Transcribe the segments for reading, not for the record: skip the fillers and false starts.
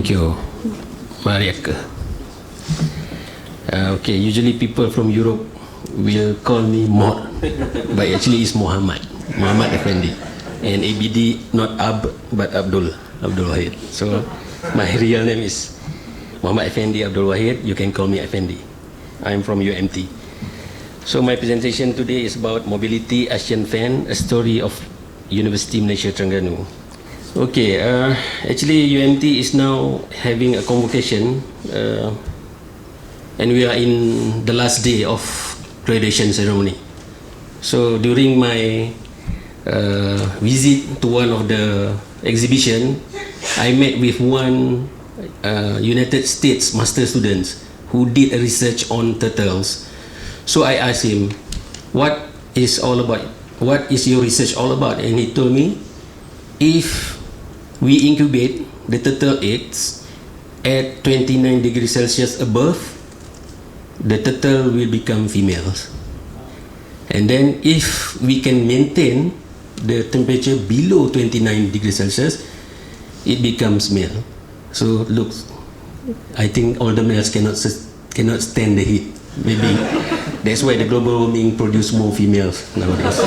Thank you, Mariaka. Okay, usually people from Europe will call me Mohd, but actually it's Mohd Effendy, and ABD not Ab but Abdul Wahid. So my real name is Mohd Effendy Abd Wahid. You can call me Effendy. I'm from UMT. So my presentation today is about mobility ASEAN-FEN, a story of University Malaysia Terengganu. Okay, actually UMT is now having a convocation, and we are in the last day of graduation ceremony. So during my visit to one of the exhibition, I met with one United States master students who did a research on turtles. So I asked him, what is your research all about? And he told me, if we incubate the turtle eggs at 29 degrees Celsius above, the turtle will become females. And then if we can maintain the temperature below 29 degrees Celsius, it becomes male. So look, I think all the males cannot stand the heat. Maybe that's why the global warming produce more females nowadays.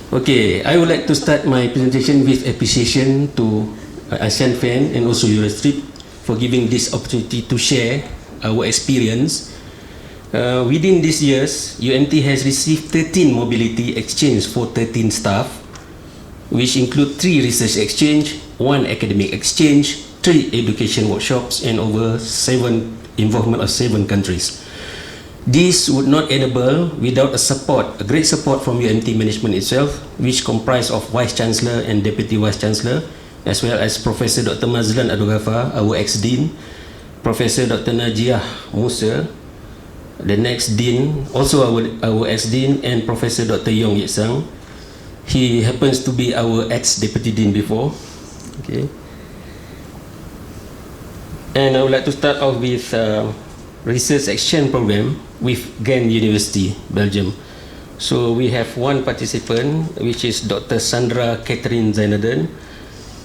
Okay, I would like to start my presentation with appreciation to ASEAN-FEN and also Eurostrip for giving this opportunity to share our experience. Within these years, UMT has received 13 mobility exchange for 13 staff, which include 3 research exchange, 1 academic exchange, 3 education workshops, and over 7 involvement of 7 countries. This would not enable without a great support from UMT management itself, which comprised of Vice Chancellor and Deputy Vice Chancellor, as well as Professor Dr. Mazlan Abdul Ghaffar, our ex-dean, Professor Dr. Najiah Musa, the next dean, also our ex-dean, and Professor Dr. Yong Yit Sang. He happens to be our ex-deputy dean before. Okay. And I would like to start off with research exchange program with Ghent University, Belgium. So we have one participant, which is Dr. Sandra Catherine Zainaden.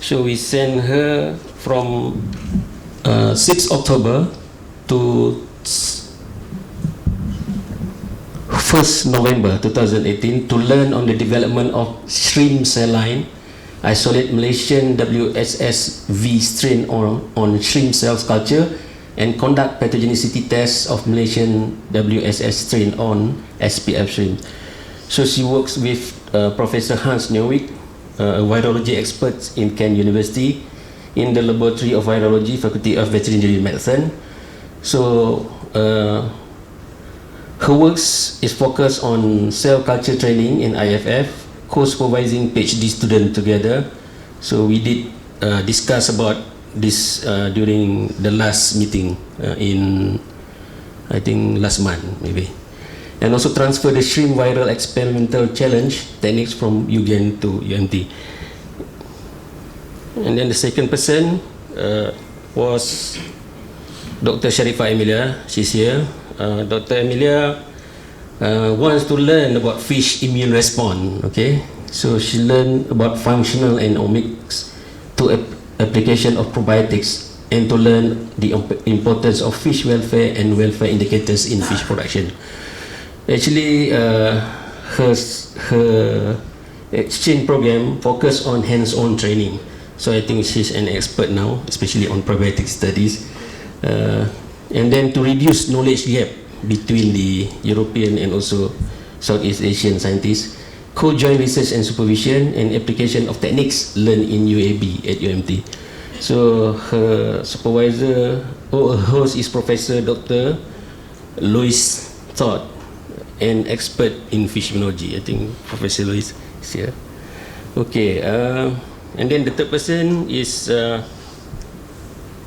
So we send her from 6 October to 1st November 2018 to learn on the development of shrimp cell line, isolate Malaysian WSSV strain on shrimp cells culture, and conduct pathogenicity tests of Malaysian WSS strain on SPF shrimp. So she works with Professor Hans Neuwig, a virology expert in Ghent University, in the Laboratory of Virology, Faculty of Veterinary Medicine. So her works is focused on cell culture training in IFF, co-supervising PhD students together. So we did discuss about this during the last meeting in, I think, last month maybe. And also transfer the shrimp viral experimental challenge techniques from UGen to UMT. And then the second person was Dr. Sharifah Emilia. She's here. Dr. Emilia wants to learn about fish immune response. Okay, so she learned about functional and omics to application of probiotics, and to learn the importance of fish welfare and welfare indicators in fish production. Actually, her exchange program focused on hands-on training. So I think she's an expert now, especially on probiotic studies. And then to reduce knowledge gap between the European and also Southeast Asian scientists, co-joint research and supervision and application of techniques learned in UAB at UMT. So her supervisor or her host is Professor Dr. Lois Todd, an expert in fish immunology. I think Professor Lois is here. Okay, and then the third person is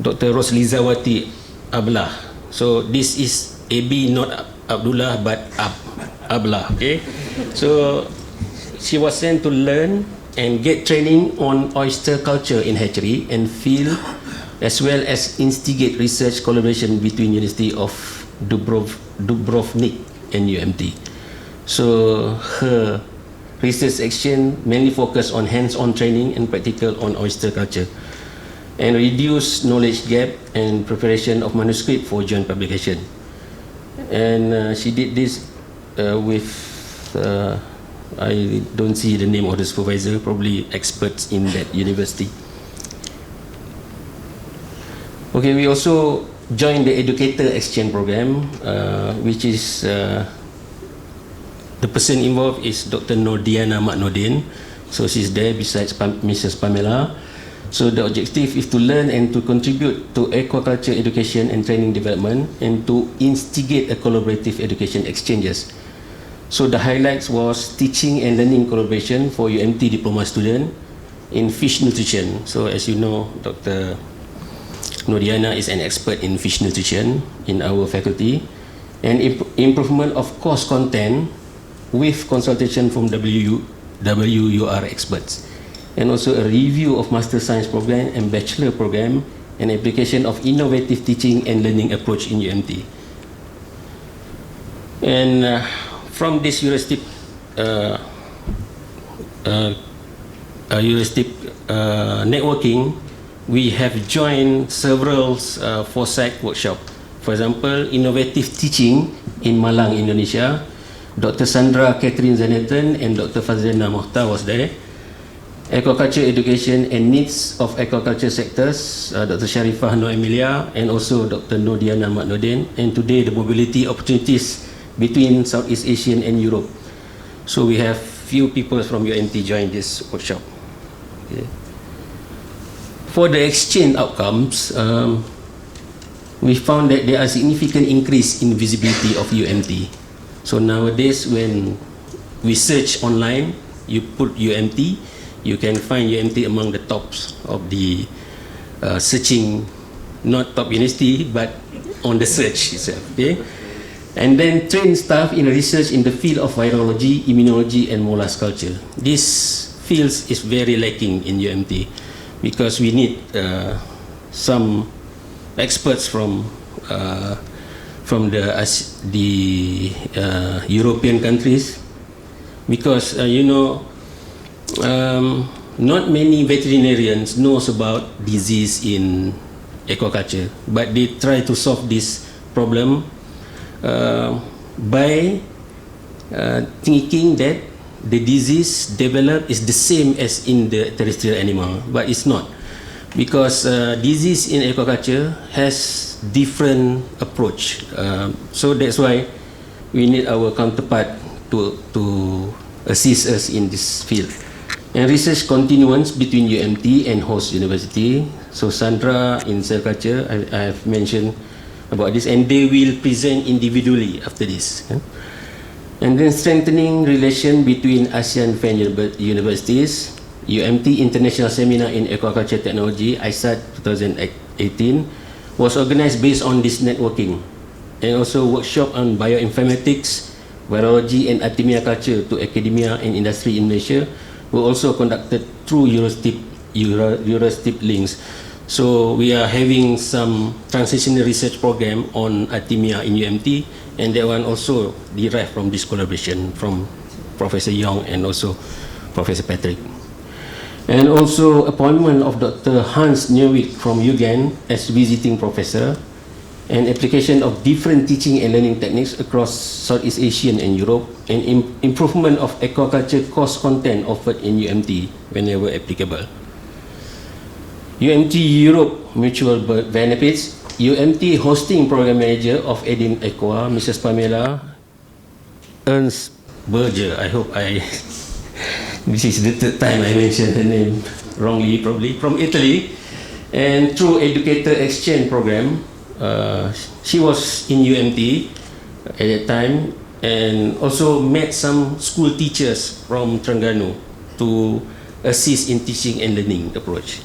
Dr. Roslizawati Ablah. So this is AB, not Abdullah, but Ablah. Okay, so she was sent to learn and get training on oyster culture in hatchery and field, as well as instigate research collaboration between University of Dubrovnik and UMT. So her research action mainly focused on hands-on training and practical on oyster culture. and reduce knowledge gap and preparation of manuscript for joint publication. And she did this with, I don't see the name of the supervisor, probably experts in that university. Okay, we also joined the educator exchange program, which is the person involved is Dr. Nordiana Maknodin. So she's there besides Mrs. Pamela. So the objective is to learn and to contribute to aquaculture education and training development, and to instigate a collaborative education exchanges. So the highlights was teaching and learning collaboration for UMT diploma student in fish nutrition. So as you know, Dr. Noriana is an expert in fish nutrition in our faculty, and improvement of course content with consultation from WUR experts, and also a review of master science program and bachelor program, and application of innovative teaching and learning approach in UMT. And from this heuristic networking, we have joined several foresight workshops. For example, innovative teaching in Malang, Indonesia. Dr. Sandra Catherine Zanetan and Dr. Fazlina Mohta was there. Aquaculture education and needs of aquaculture sectors, Dr. Sharifah Noor Emilia and also Dr. Nodiana Maknodin. And today, the mobility opportunities between Southeast Asian and Europe. So we have few people from UMT join this workshop. Okay. For the exchange outcomes, we found that there are significant increase in visibility of UMT. So nowadays, when we search online, you put UMT, you can find UMT among the tops of the searching, not top university, but on the search itself. Okay? And then train staff in research in the field of virology, immunology, and mollusk culture. This fields is very lacking in UMT, because we need some experts from the European countries, because not many veterinarians knows about disease in aquaculture, but they try to solve this problem by thinking that the disease developed is the same as in the terrestrial animal, but it's not, because disease in aquaculture has different approach. So that's why we need our counterpart to assist us in this field. And research continuance between UMT and host university. So Sandra in cell culture, I have mentioned about this, and they will present individually after this. And then strengthening relation between ASEAN-FEN universities. UMT International Seminar in Aquaculture Technology, ISAT 2018, was organized based on this networking. And also workshop on bioinformatics, virology, and artemia culture to academia and industry in Malaysia were also conducted through Eurostip links. So we are having some transitional research program on artemia in UMT, and that one also derived from this collaboration from Professor Yong and also Professor Patrick. And also appointment of Dr. Hans Neuwig from UGAN as visiting professor, and application of different teaching and learning techniques across Southeast Asian and Europe, and improvement of aquaculture course content offered in UMT whenever applicable. UMT Europe mutual benefits. UMT hosting program manager of Edin Aqua, Mrs. Pamela Ernst Berger. I hope this is the third time I mentioned her name wrongly, probably, from Italy. And through educator exchange program, she was in UMT at that time, and also met some school teachers from Terengganu to assist in teaching and learning approach.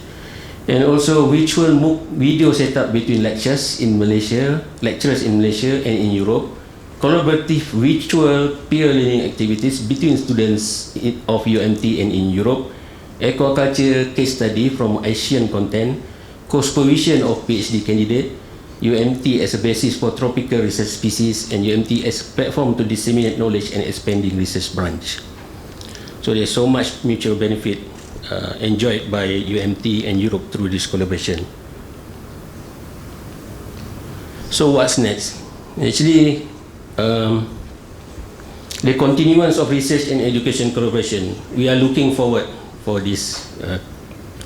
And also virtual MOOC video setup between lecturers in Malaysia and in Europe, collaborative virtual peer learning activities between students of UMT and in Europe, aquaculture case study from Asian content, course provision of PhD candidate, UMT as a basis for tropical research species, and UMT as a platform to disseminate knowledge and expanding research branch. So there's so much mutual benefit enjoyed by UMT and Europe through this collaboration. So what's next? Actually, the continuance of research and education collaboration. We are looking forward for this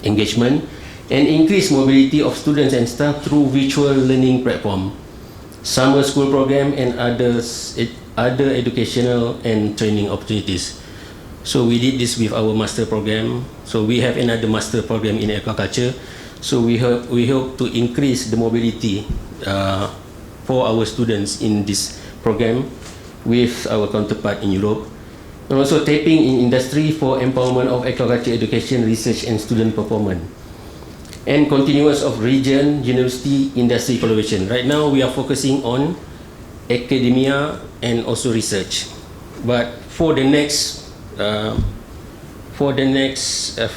engagement and increased mobility of students and staff through virtual learning platform, summer school program, and other educational and training opportunities. So we did this with our master program. So we have another master program in aquaculture. So we hope to increase the mobility for our students in this program with our counterpart in Europe. And also tapping in industry for empowerment of aquaculture education, research, and student performance. And continuous of region, university, industry collaboration. Right now we are focusing on academia and also research. But for the next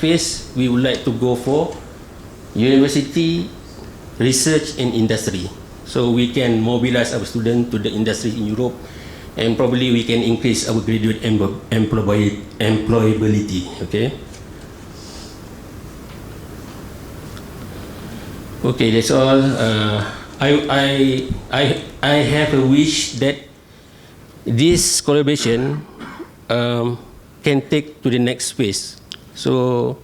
phase, we would like to go for university, research, and industry. So we can mobilize our students to the industry in Europe, and probably we can increase our graduate employability. Okay. Okay, that's all. I have a wish that this collaboration can take to the next phase. So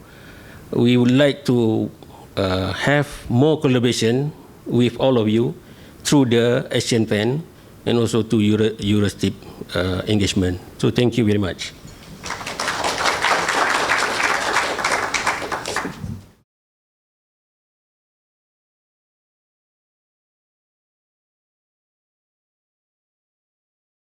we would like to have more collaboration with all of you through the ASEAN-FEN and also to Eurostep engagement. So thank you very much.